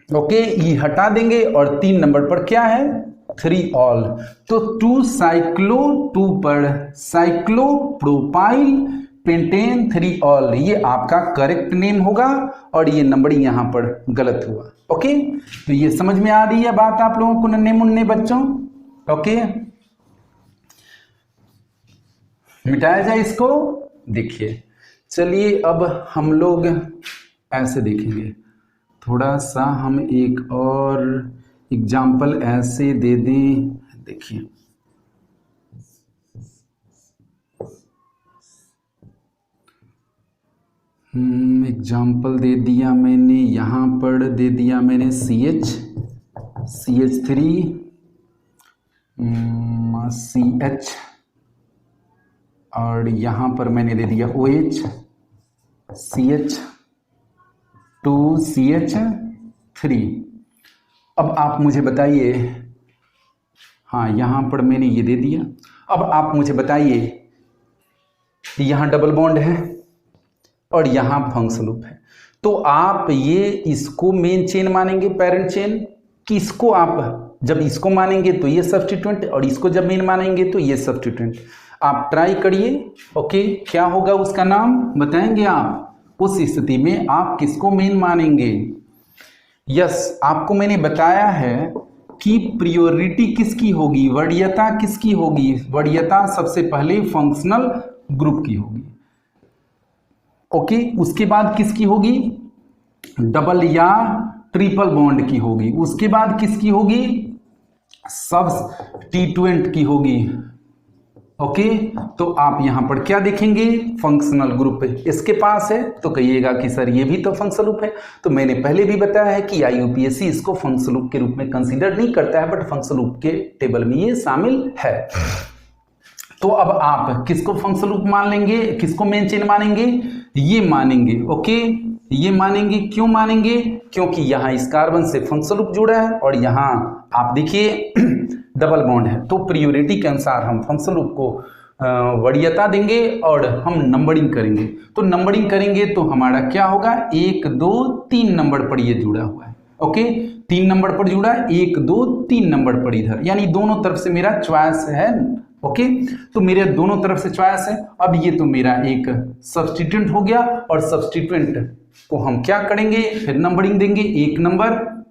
ओके, ई हटा देंगे और 3 नंबर पर क्या है 3 ऑल। तो 2 साइक्लो, 2 पर साइक्लोप्रोपाइल पेंटेन 3 ऑल, ये आपका करेक्ट नेम होगा और ये नंबरिंग यहां पर गलत हुआ। ओके, तो ये समझ में आ रही है बात आप लोगों को नन्हे मुन्ने बच्चों। ओके, मिटाया जाए इसको। देखिए चलिए अब हम लोग ऐसे देखेंगे, थोड़ा सा हम एक और एग्जाम्पल ऐसे दे दें। देखिए एग्जाम्पल दे दिया मैंने, यहाँ पर दे दिया मैंने CH3 CH, और यहाँ पर मैंने दे दिया OH CH2 CH3। अब आप मुझे बताइए, हाँ यहाँ पर मैंने ये दे दिया। अब आप मुझे बताइए, यहाँ डबल बॉन्ड है और यहाँ फंक्शन लूप है, तो आप ये इसको मेन चेन मानेंगे, पेरेंट चेन, कि इसको आप जब इसको मानेंगे तो ये सब्स्टिट्यूएंट और इसको जब मेन मानेंगे तो ये सब्स्टिट्यूएंट। आप ट्राई करिए। ओके, क्या होगा उसका नाम बताएंगे आप? उस स्थिति में आप किसको मेन मानेंगे? यस, आपको मैंने बताया है कि प्रियोरिटी किसकी होगी, वरीयता किसकी होगी? वरीयता सबसे पहले फंक्शनल ग्रुप की होगी। ओके, उसके बाद किसकी होगी? डबल या ट्रिपल बॉन्ड की होगी। उसके बाद किसकी होगी? सब्स्टिट्यूएंट की होगी। ओके, तो आप यहां पर क्या देखेंगे? फंक्शनल ग्रुप इसके पास है, तो कहिएगा कि सर ये भी तो फंक्शनल ग्रुप है। तो मैंने पहले भी बताया है कि IUPAC इसको फंक्शनल ग्रुप के रूप में कंसीडर नहीं करता है, बट फंक्शनल ग्रुप के टेबल में ये शामिल है। तो अब आप किसको फंक्शनल ग्रुप मान लेंगे, किसको मेन चेन मानेंगे? ये मानेंगे। ओके, ये मानेंगे। क्यों मानेंगे? क्योंकि यहाँ इस कार्बन से फंक्शनल ग्रुप जुड़ा है और यहाँ आप देखिए डबल बॉन्ड है, तो प्रियोरिटी के अनुसार हम फंक्शनल ग्रुप को वरीयता देंगे और हम नंबरिंग करेंगे। तो नंबरिंग करेंगे तो हमारा क्या होगा? 1 2 3 नंबर पर ये जुड़ा हुआ है। ओके, 3 नंबर पर जुड़ा है, 1 2 3 नंबर पर इधर, यानी दोनों तरफ से मेरा चॉइस है। ओके, तो मेरे दोनों तरफ से चॉइस है। अब ये तो मेरा एक सब्स्टिट्यूएंट हो गया और सब्स्टिट्यूएंट को हम क्या करेंगे? फिर नंबरिंग देंगे। 1 नंबर,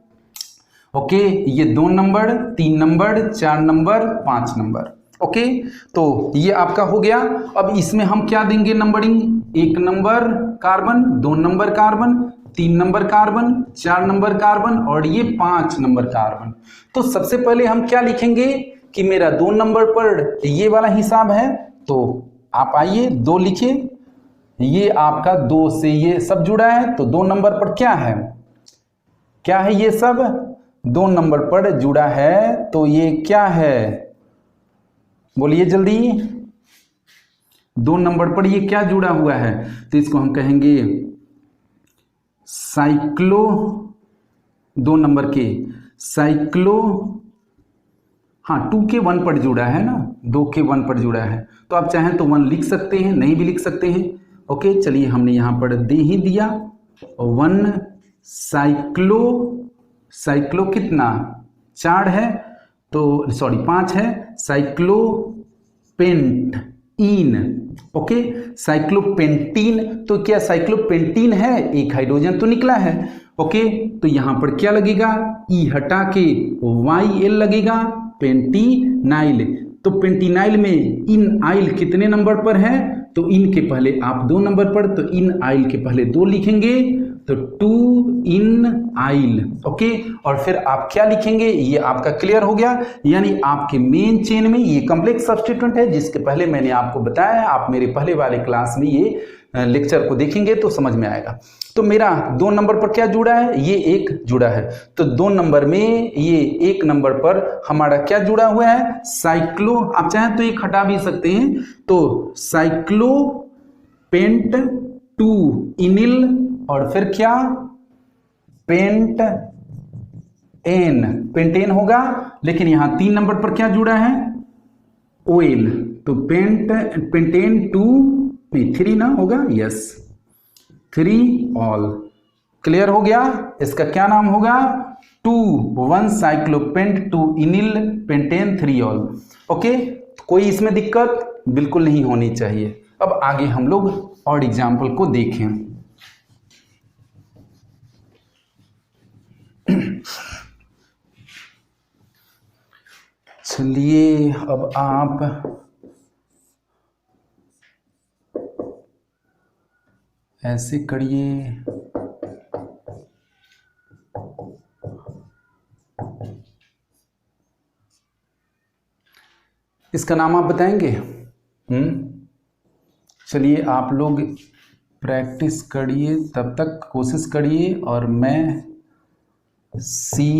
ओके, ये 2 number, 3 number, 4 number, 5 number. Okay, तो ये आपका हो गया। अब इसमें हम क्या देंगे numbering? 1 number carbon, 2 number carbon, 3 number carbon, 4 number carbon और ये 5 नंबर कार्बन। तो सबसे पहले हम क्या लिखेंगे कि मेरा 2 नंबर पर ये वाला हिसाब है, तो आप आइए 2 लिखिए। ये आपका 2 से ये सब जुड़ा है, तो 2 नंबर पर क्या है? क्या है? ये सब 2 नंबर पर जुड़ा है, तो ये क्या है? बोलिए जल्दी। 2 नंबर पर ये क्या जुड़ा हुआ है? तो इसको हम कहेंगे साइक्लो, 2 नंबर के साइक्लो, हाँ 2 के 1 पर जुड़ा है ना, 2 के 1 पर जुड़ा है। तो आप चाहें तो 1 लिख सकते हैं, नहीं भी लिख सकते हैं। ओके, चलिए हमने यहां पर दे ही दिया 1 साइक्लो, साइक्लो कितना? 4 है, तो सॉरी 5 है, साइक्लोपेंटीन। ओके, साइक्लोपेंटीन, तो क्या साइक्लोपेंटीन है? एक हाइड्रोजन तो निकला है। ओके, तो यहां पर क्या लगेगा? ई हटा के YL लगेगा, पेंटीनाइल। तो पेंटीनाइल में इन आइल कितने नंबर पर है? तो इन के पहले आप 2 नंबर पर, तो इन आइल के पहले 2 लिखेंगे, तो 2 इन आइल। ओके, और फिर आप क्या लिखेंगे? ये आपका क्लियर हो गया। यानी आपके मेन चेन में ये कॉम्प्लेक्स सब्स्टिट्यूएंट है, जिसके पहले मैंने आपको बताया। आप मेरे पहले वाले क्लास में ये लेक्चर को देखेंगे तो समझ में आएगा। तो मेरा 2 नंबर पर क्या जुड़ा है? ये 1 जुड़ा है। तो 2 नंबर में ये 1 नंबर पर हमारा क्या जुड़ा हुआ है? साइक्लो, आप चाहें तो 1 हटा भी सकते हैं, तो साइक्लो पेंट 2 इनिल और फिर क्या? पेंट एन, पेंटेन होगा। लेकिन यहां 3 नंबर पर क्या जुड़ा है? OL, तो पेंटेन 2 3 ना होगा, यस 3 ऑल। क्लियर हो गया। इसका क्या नाम होगा? 2 1 साइक्लोपेंट 2 इनिल पेंटेन 3 ऑल। ओके, कोई इसमें दिक्कत बिल्कुल नहीं होनी चाहिए। अब आगे हम लोग और एग्जाम्पल को देखें। चलिए अब आप ऐसे करिए, इसका नाम आप बताएंगे? चलिए आप लोग प्रैक्टिस करिए, तब तक कोशिश करिए और मैं सी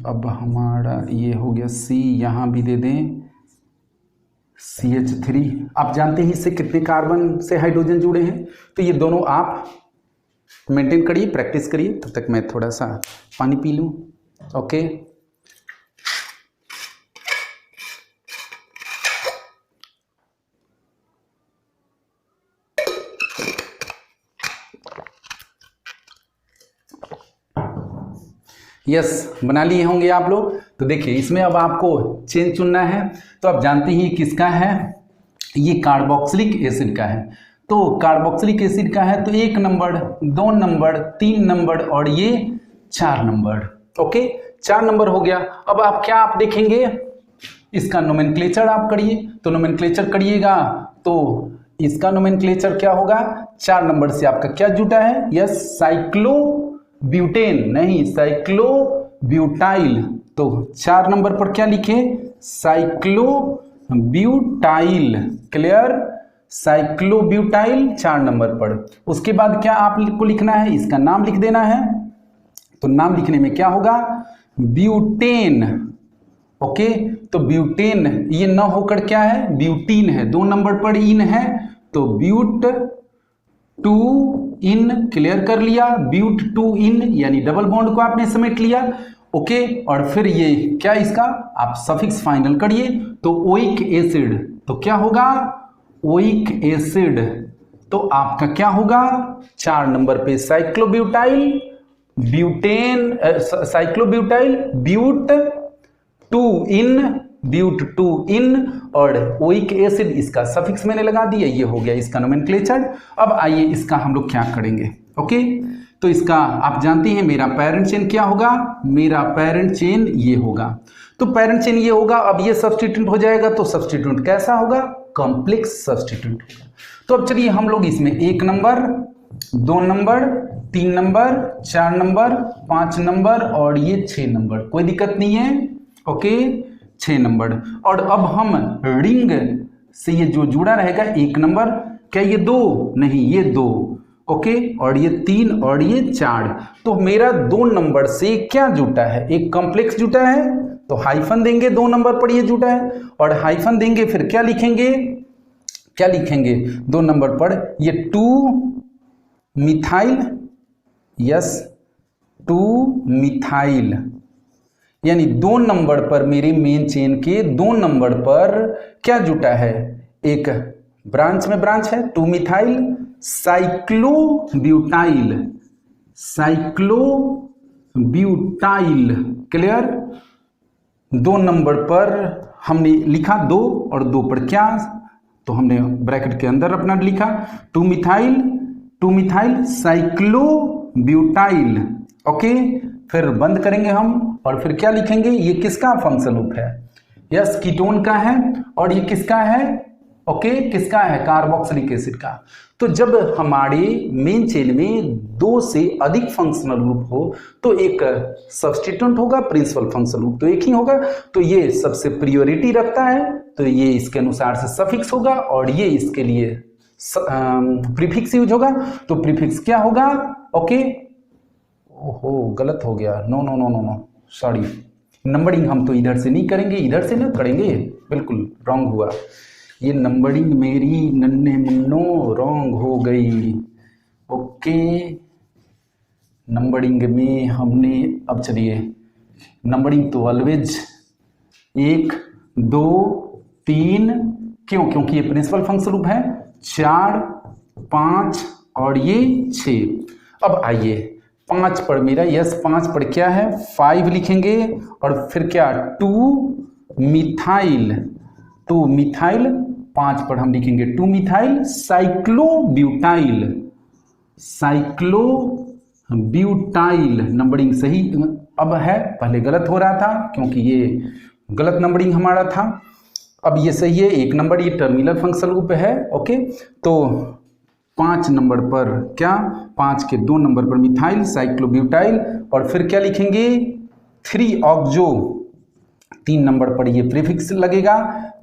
अब हमारा ये हो गया सी, यहाँ भी दे दें CH3। आप जानते हैं इससे कितने कार्बन से हाइड्रोजन जुड़े हैं, तो ये दोनों आप मेंटेन करिए, प्रैक्टिस करिए। तब तक मैं थोड़ा सा पानी पी लूँ। ओके, यस बना लिए होंगे आप लोग। तो देखिए इसमें अब आपको चेन चुनना है। तो आप जानते ही किसका है, ये कार्बोक्सिलिक एसिड का है। तो कार्बोक्सिलिक एसिड का है तो 1 नंबर 2 नंबर 3 नंबर और ये 4 नंबर। ओके, 4 नंबर हो गया। अब आप देखेंगे इसका नोमेनक्लेचर आप करिए। तो नोमेनक्लेचर करिएगा तो इसका नोमेनक्लेचर क्या होगा? 4 नंबर से आपका क्या जुटा है? यस साइक्लोब्यूटेन, नहीं साइक्लोब्यूटाइल। तो 4 नंबर पर क्या लिखे? साइक्लोब्यूटाइल। क्लियर, साइक्लोब्यूटाइल 4 नंबर पर। उसके बाद क्या आपको लिखना है? इसका नाम लिख देना है। तो नाम लिखने में क्या होगा? ब्यूटेन। ओके, तो ब्यूटेन ये न होकर क्या है? ब्यूटीन है। 2 नंबर पर इन है तो ब्यूट 2 इन। क्लियर कर लिया, ब्यूट 2 इन यानी डबल बॉन्ड को आपने समेट लिया। ओके, और फिर ये क्या इसका आप सफिक्स फाइनल करिए। तो ओइक एसिड, तो क्या होगा? Oic acid. तो आपका क्या होगा? 4 नंबर पे साइक्लोब्यूटाइल ब्यूटेन, साइक्लोब्यूटाइल ब्यूट 2 इन, ब्यूट 2 इन और ओइक एसिड, इसका सफिक्स मैंने लगा दिया। ये हो गया इसका नोमेनक्लेचर। अब आइए इसका हम लोग क्या करेंगे। ओके, तो इसका आप जानते हैं मेरा पेरेंट चेन क्या होगा? मेरा पेरेंट चेन ये होगा। तो पेरेंट चेन ये होगा। अब ये सब्स्टिट्यूट हो जाएगा तो सब्स्टिट्यूट कैसा होगा? कॉम्प्लेक्स सब्स्टिट्यूट होगा। तो अब चलिए हम लोग इसमें 1 number 2 number 3 number 4 number 5 number और ये 6 नंबर, कोई दिक्कत नहीं है। Okay, 6 number. और अब हम रिंग से ये जो जुड़ा रहेगा 1 नंबर, क्या ये 2? नहीं, ये 2। ओके, और ये 3 और ये 4। तो मेरा 2 नंबर से क्या जुटा है? एक कॉम्प्लेक्स जुटा है। तो हाइफन देंगे, 2 नंबर पर ये जुटा है और हाइफन देंगे, फिर क्या लिखेंगे? क्या लिखेंगे 2 नंबर पर? ये 2 मिथाइल, यस 2 मिथाइल, यानी 2 नंबर पर मेरे मेन चेन के 2 नंबर पर क्या जुटा है? एक ब्रांच में ब्रांच है 2 मिथाइल साइक्लोब्यूटाइल, साइक्लोब्यूटाइल। क्लियर, 2 नंबर पर हमने लिखा 2 और 2 पर क्या, तो हमने ब्रैकेट के अंदर अपना लिखा 2 मिथाइल साइक्लोब्यूटाइल। ओके, फिर बंद करेंगे हम और फिर क्या लिखेंगे? ये किसका फंक्शन ग्रुप है? यस कीटोन का है। और ये किसका है? ओके, किसका है? कार्बोक्सिलिक एसिड का। तो जब हमारे मेन चेन में 2 से अधिक फंक्शनल ग्रुप हो तो एक सब्स्टिट्यूएंट होगा, प्रिंसिपल फंक्शनल ग्रुप तो एक ही होगा। तो ये सबसे प्रायोरिटी रखता है, तो ये इसके अनुसार से सफिक्स होगा और ये इसके लिए प्रीफिक्स यूज होगा। तो प्रीफिक्स क्या होगा? ओके, ओहो गलत हो गया, no no no no no sorry. Numbering हम तो इधर से नहीं करेंगे, इधर से ना करेंगे, बिल्कुल रॉन्ग हुआ। ये नंबरिंग मेरी नन्हे मुन्नो रॉन्ग हो गई। ओके। ओके, नंबरिंग में हमने, अब चलिए नंबरिंग तो ऑलवेज 1 2 3, क्यों? क्योंकि ये प्रिंसिपल फंक्शन ग्रुप है, 4 5 और ये 6। अब आइए 5 पर मेरा, यस 5 पर क्या है, 5 लिखेंगे और फिर क्या, 2 मिथाइल, 5 पर हम लिखेंगे 2 मिथाइल साइक्लोब्यूटाइल, नंबरिंग सही अब है, पहले गलत हो रहा था क्योंकि ये गलत नंबरिंग हमारा था, अब ये सही है। 1 नंबर ये टर्मिनल फंक्शन ग्रुप है। ओके, तो 5 नंबर पर क्या, 5 के 2 नंबर पर मिथाइल साइक्लोब्यूटाइल और फिर क्या लिखेंगे, 3 ऑक्सो, 3 नंबर पर ये प्रीफिक्स लगेगा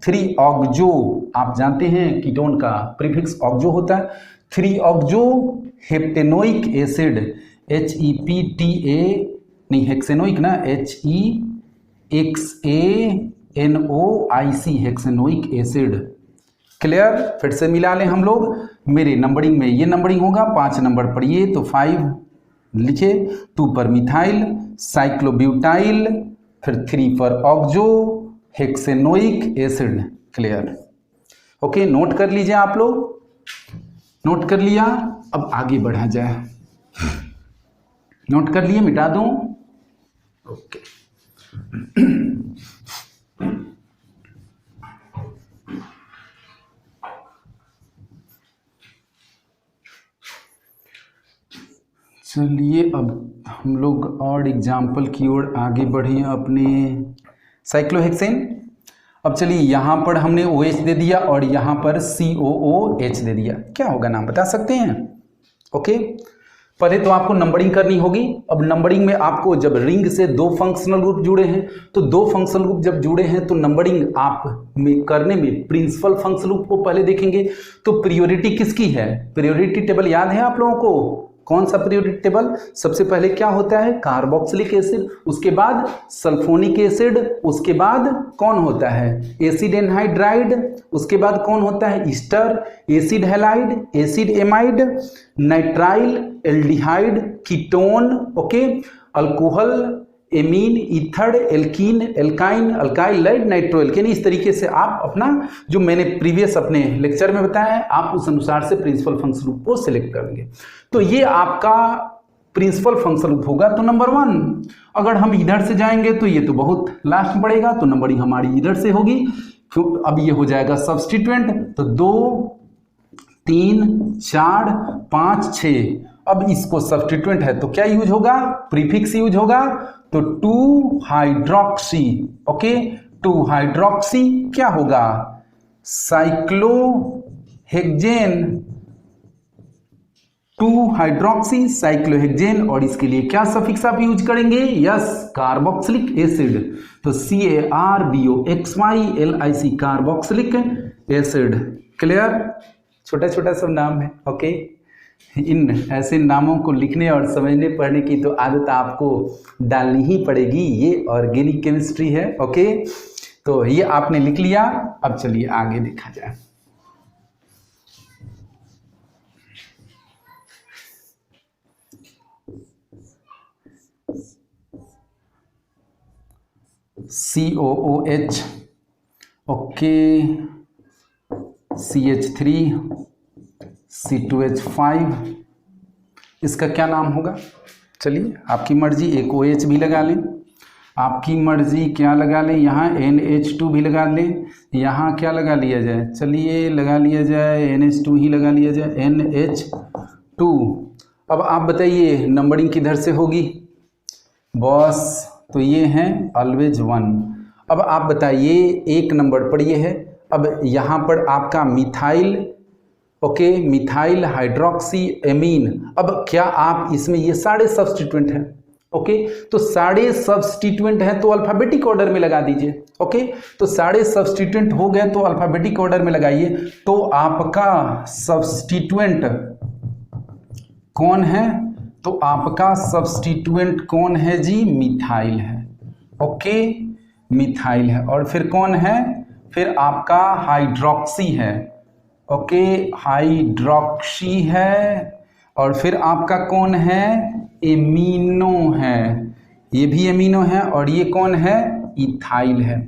3 ऑक्सो, आप जानते हैं कीटोन का प्रीफिक्स ऑक्सो होता है, 3 ऑक्सो हेप्टेनोइक एसिड, HEPTA नहीं हेक्सेनोइक ना, HEXANOIC हेक्सेनोइक एसिड। क्लियर? फिर से मिला लें हम लोग, मेरे नंबरिंग में ये नंबरिंग होगा, 5 नंबर पर ये, तो 5 लिखे, 2 पर मिथाइल साइक्लोब्यूटाइल, फिर 3 पर oxo hexanoic acid. Clear? Okay, note कर लीजिए आप लोग, नोट कर लिया, अब आगे बढ़ा जाए, नोट कर लिए, मिटा दूं? ओके, चलिए अब हम लोग और एग्जाम्पल की ओर आगे बढ़े अपने साइक्लोहेक्सेन। अब चलिए यहाँ पर हमने OH दे दिया और यहाँ पर COOH दे दिया, क्या होगा नाम बता सकते हैं? ओके, पहले तो आपको नंबरिंग करनी होगी। अब नंबरिंग में आपको जब रिंग से 2 फंक्शनल ग्रुप जुड़े हैं, तो 2 फंक्शनल ग्रुप जब जुड़े हैं तो नंबरिंग आप में करने में प्रिंसिपल फंक्शनल ग्रुप को पहले देखेंगे। तो प्रियोरिटी किसकी है? प्रियोरिटी टेबल याद है आप लोगों को? कौन सा प्रियोरिटी टेबल? सबसे पहले क्या होता है, कार्बोक्सिलिक एसिड, उसके बाद सल्फोनिक एसिड, उसके बाद कौन होता है, एसिड एनहाइड्राइड, उसके बाद कौन होता है, ester, acid halide, acid amide, nitrile, aldehyde, ketone, okay, alcohol, amine, ether, alkene, alkyne, alkyl, halide, nitroalkane. इस तरीके से आप अपना जो मैंने प्रीवियस अपने लेक्चर में बताया है, आप उस अनुसार से प्रिंसिपल फंक्शन ग्रुप को सिलेक्ट करेंगे। तो ये आपका प्रिंसिपल फंक्शन ग्रुप होगा, तो नंबर 1। अगर हम इधर से जाएंगे तो ये तो बहुत लास्ट में पड़ेगा, तो नंबरिंग हमारी इधर से होगी। अब ये हो जाएगा सब्स्टिट्यूएंट, तो 2 3 4 5 6। अब इसको सब्स्टिट्यूएंट है तो क्या यूज होगा, प्रीफिक्स यूज होगा, तो 2 हाइड्रोक्सी, ओके, 2 हाइड्रोक्सी क्या होगा, साइक्लोहेक्सेन, 2 हाइड्रोक्सी साइक्लोहेक्सेन। और इसके लिए क्या सफिक्स आप यूज करेंगे, यस, कार्बोक्सिलिक एसिड, तो CARBOXYLIC कार्बोक्सिलिक एसिड। क्लियर? छोटा छोटा सब नाम है। ओके, इन ऐसे नामों को लिखने और समझने पढ़ने की तो आदत आपको डालनी ही पड़ेगी, ये ऑर्गेनिक केमिस्ट्री है। ओके, तो ये आपने लिख लिया, अब चलिए आगे देखा जाए। COOH, ओके, CH3, C2H5, इसका क्या नाम होगा? चलिए आपकी मर्जी, एक OH भी लगा लें, आपकी मर्जी क्या लगा लें, यहाँ NH2 भी लगा लें, यहाँ क्या लगा लिया जाए, चलिए लगा लिया जाए NH2 ही लगा लिया जाए, NH2। अब आप बताइए नंबरिंग किधर से होगी बॉस? तो ये हैं ऑलवेज 1। अब आप बताइए 1 नंबर पर ये है, अब यहाँ पर आपका methyl, okay, methyl hydroxy amine. अब क्या आप इसमें ये सारे सब्स्टिट्यूएंट हैं, ओके, तो सारे सब्स्टिट्यूएंट हैं तो अल्फाबेटिक ऑर्डर में लगा दीजिए। ओके, तो सारे सब्स्टिट्यूएंट हो गए तो अल्फाबेटिक ऑर्डर में लगाइए। तो आपका सब्स्टिट्यूएंट कौन है? तो आपका सब्स्टिट्यूएंट कौन है जी? मिथाइल है। ओके, मिथाइल है। और फिर कौन है? फिर आपका हाइड्रोक्सी है। ओके, हाइड्रोक्सी है। और फिर आपका कौन है, एमिनो है, ये भी एमिनो है, और ये कौन है, इथाइल है।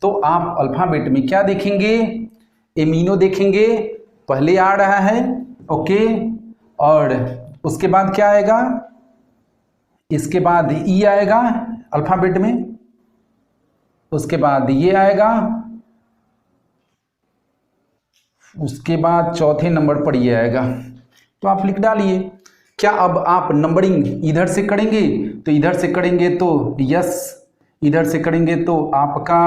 तो आप अल्फाबेट में क्या देखेंगे, एमिनो देखेंगे, पहले आ रहा है, ओके, और उसके बाद क्या आएगा, इसके बाद ई आएगा अल्फाबेट में, उसके बाद ये आएगा, उसके बाद चौथे नंबर पर ये आएगा। तो आप लिख डालिए। क्या अब आप नंबरिंग इधर से करेंगे, तो इधर से करेंगे तो यस, इधर से करेंगे तो आपका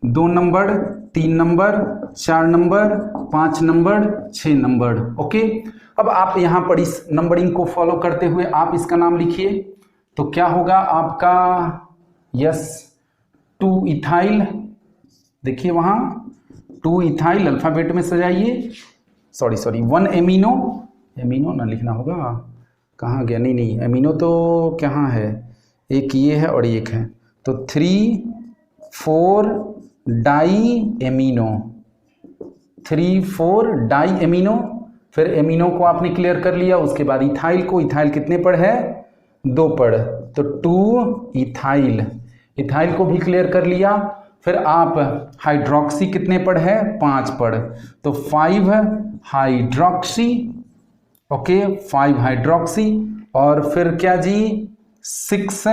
2 number, 3 number, 4 number, 5 number, 6 number, okay. अब आप यहाँ पर इस नंबरिंग को फॉलो करते हुए आप इसका नाम लिखिए। तो क्या होगा आपका, यस 2 इथाइल, देखिए वहाँ 2 इथाइल अल्फाबेट में सजाइए, सॉरी 1 एमिनो, एमिनो ना लिखना होगा, कहाँ गया, नहीं एमिनो तो कहाँ है, एक ये है और एक है, तो 3 4 डाई एमिनो, 3 4 डाई एमिनो। फिर एमिनो को आपने क्लियर कर लिया, उसके बाद इथाइल को, इथाइल कितने पढ़ है, 2 पढ़, तो 2 इथाइल, इथाइल को भी क्लियर कर लिया। फिर आप हाइड्रोक्सी कितने पढ़ है, 5 पढ़, तो 5 हाइड्रोक्सी, ओके 5 हाइड्रोक्सी। और फिर क्या जी, 6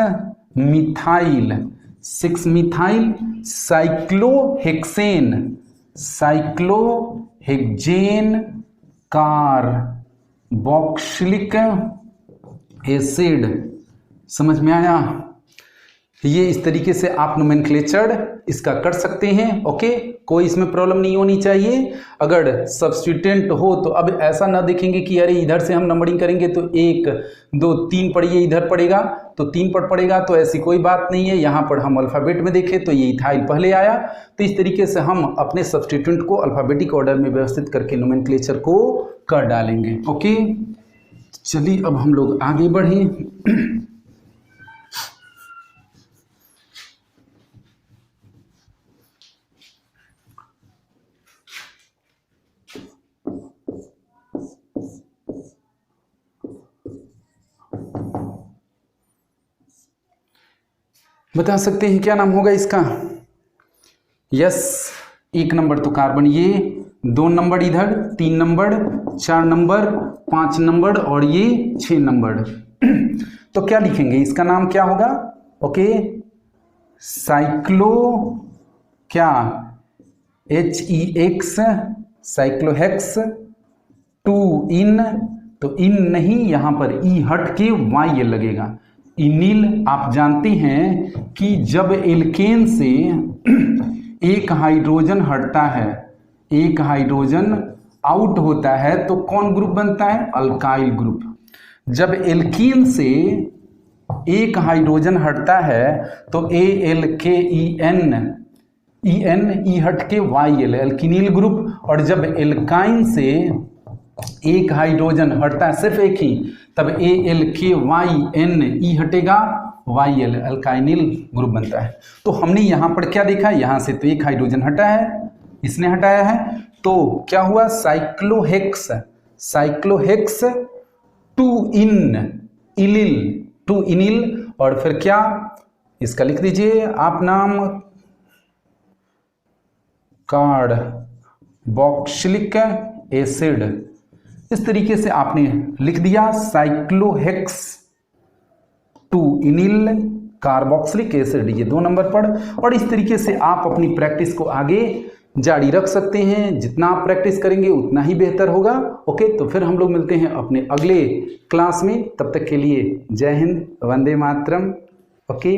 methyl, 6 methyl cyclohexane, cyclohexane carboxylic acid. समझ में आया? ये इस तरीके से आप नोमेनक्लेचर इसका कर सकते हैं, ओके। कोई इसमें प्रॉब्लम नहीं होनी चाहिए। अगर सब्स्टिट्यूएंट हो तो अब ऐसा ना देखेंगे कि अरे इधर से हम नंबरिंग करेंगे तो 1 2 3 पढ़िए, इधर पड़ेगा तो 3 पर पड़ेगा, तो ऐसी कोई बात नहीं है। यहाँ पर हम अल्फ़ाबेट में देखें तो ये इथाइल पहले आया, तो इस तरीके से हम अपने सब्स्टिट्यूएंट को अल्फ़ाबेटिक ऑर्डर में व्यवस्थित करके नोमेनक्लेचर को कर डालेंगे, ओके। चलिए अब हम लोग आगे बढ़ें। बता सकते हैं क्या नाम होगा इसका? यस, 1 नंबर तो कार्बन, ये 2 नंबर इधर, 3 नंबर, 4 नंबर, 5 नंबर और ये 6 नंबर। तो क्या लिखेंगे, इसका नाम क्या होगा? ओके, साइक्लो क्या, HEX, साइक्लोहेक्स 2 इन, तो इन नहीं, यहाँ पर ई हट के YL लगेगा। इनिल आप जानते हैं कि जब एल्केन से एक हाइड्रोजन हटता है, एक हाइड्रोजन आउट होता है तो कौन ग्रुप बनता है? Alkyl group. जब एल्कीन से एक हाइड्रोजन हटता है तो ALKEN, ई हट के YL, एल्किनिल ग्रुप। और जब एल्काइन से एक हाइड्रोजन हटता है, सिर्फ एक ही, तब ALKYN, ई हटेगा YL, अल्काइनिल ग्रुप बनता है। तो हमने यहाँ पर क्या देखा, यहाँ से तो एक हाइड्रोजन हटा है, इसने हटाया है, तो क्या हुआ, साइक्लोहेक्स, साइक्लोहेक्स 2 इन इलिल, 2 इनिल। और फिर क्या, इसका लिख दीजिए आप नाम, कार्बोक्सिलिक एसिड। इस तरीके से आपने लिख दिया साइक्लोहेक्स 2 इनिल कार्बोक्सिलिक एसिड, ये 2 नंबर पर। और इस तरीके से आप अपनी प्रैक्टिस को आगे जारी रख सकते हैं। जितना आप प्रैक्टिस करेंगे उतना ही बेहतर होगा, ओके। तो फिर हम लोग मिलते हैं अपने अगले क्लास में, तब तक के लिए जय हिंद, वंदे मातरम, ओके।